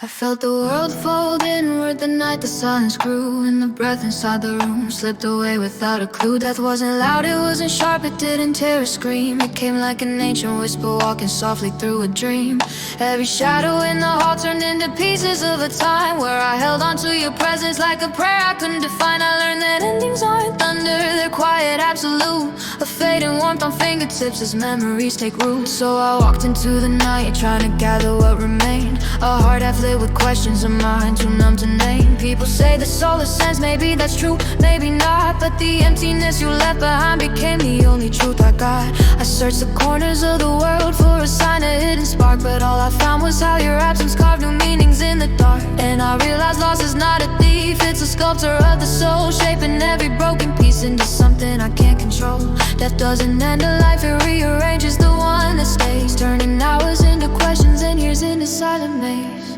I felt the world fold inward the night the silence grew, and the breath inside the room slipped away without a clue. Death wasn't loud, it wasn't sharp, it didn't tear a scream. It came like an ancient whisper walking softly through a dream. Every shadow in the hall turned into pieces of a time where I held on to your presence like a prayer I couldn't define. I learned that endings aren't thunder, they're quiet, absolute. A fading warmth on fingertips as memories take root. So I walked into the night trying to gather what remained. A heart half lit with questions, a mind too numb to name. People say the soul ascends, maybe that's true, maybe not. But the emptiness you left behind became the only truth I got. I searched the corners of the world for a sign, a hidden spark, but all I found was how your absence carved new meanings in the dark. And I realized loss is not a thief, it's a sculptor of the soul, shaping every broken piece into something I can't control. Death doesn't end a life, it rearranges the one that stays, turning hours into questions and years into silent maze.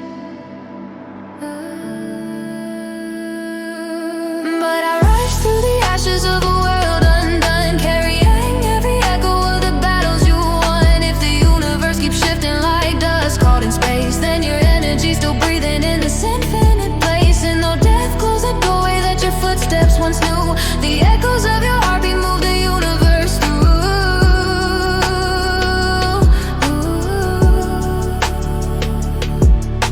But I rise through the ashes of a world undone, carrying every echo of the battles you won. If the universe keeps shifting like dust caught in space, then your energy's still breathing in this infinite place. And though death closed the doorway that your footsteps once knew, the echoes of your heartbeat move the universe through.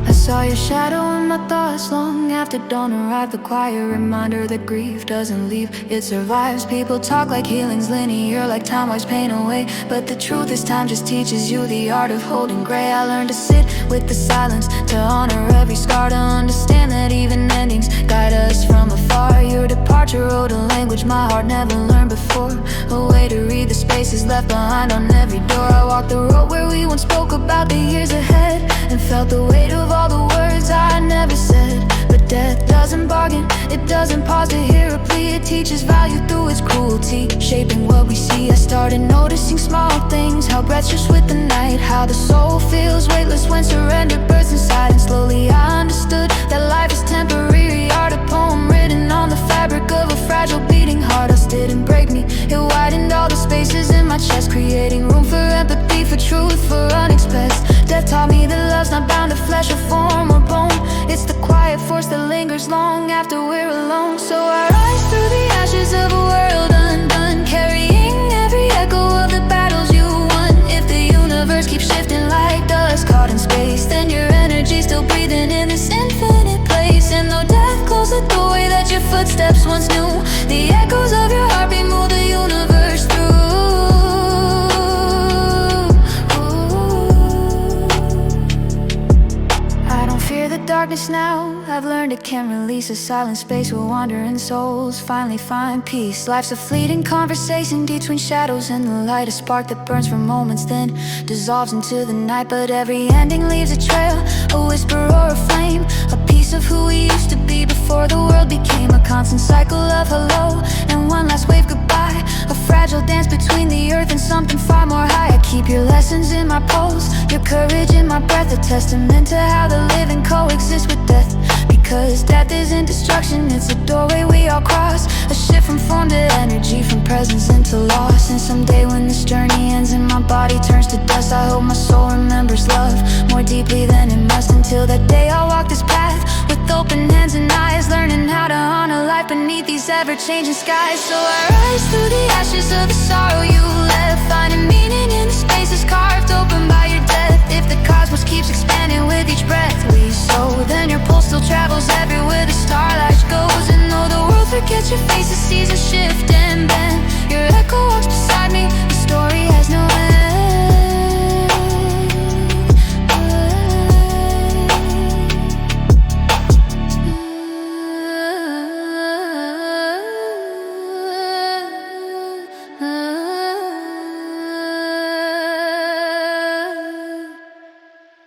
I saw your shadow in my thoughts long after dawn arrived, the quiet reminder that grief doesn't leave, it survives. People talk like healing's linear, like time wipes pain away, but the truth is time just teaches you the art of holding gray. I learned to sit with the silence, to honor every scar, to understand that even endings guide us from afar. Your departure wrote a language my heart never learned before, a way to read the spaces left behind on every door. I walked the road where we once spoke about the years ahead, and felt the weight of all the words I never said. But death doesn't bargain, it doesn't pause to hear a plea. It teaches value through its cruelty, shaping what we see. I started noticing small things, how breaths shift with the night, how the soul feels weightless when surrender bursts inside. And slowly I understood that life is temporary, art, a poem written on the fabric of a fragile beating heart. Us didn't break me, it widened all the spaces in my chest, creating room for empathy, for truth, for unexpressed. Death taught me that love's not bound to flesh or form or bone, it's the quiet force that lingers long after we're alone. So I rise through the ashes of a world undone, carrying every echo of the battles you won. If the universe keeps shifting like dust caught in space, then your energy's still breathing in this infinite place. And though death closed the doorway that your footsteps once knew, the echoes of your heartbeat move the universe through. Darkness now, I've learned it can release, a silent space where wandering souls finally find peace. Life's a fleeting conversation between shadows and the light, a spark that burns for moments then dissolves into the night. But every ending leaves a trail, a whisper or a flame, a piece of who we used to be before the world became a constant cycle of hello and one last wave goodbye, a fragile dance between the earth and something far more high. I keep your lessons in my pulse, your courage in my breath, a testament to how the living coexist with death. Because death isn't destruction, it's a doorway we all cross, a shift from form to energy, from presence into loss. And someday when this journey ends and my body turns to dust, I hope my soul remembers love more deeply than it must. Until that day I'll walk this path with open hands and eyes, learning how to honor life beneath these ever-changing skies. So I rise through the ashes of the sorrow you left, finding meaning in the spaces carved open by your death. If the cosmos keeps expanding with each breath we sow, then your pulse still travels everywhere the starlight goes. And though the world forgets your face, the seasons shift and bend, your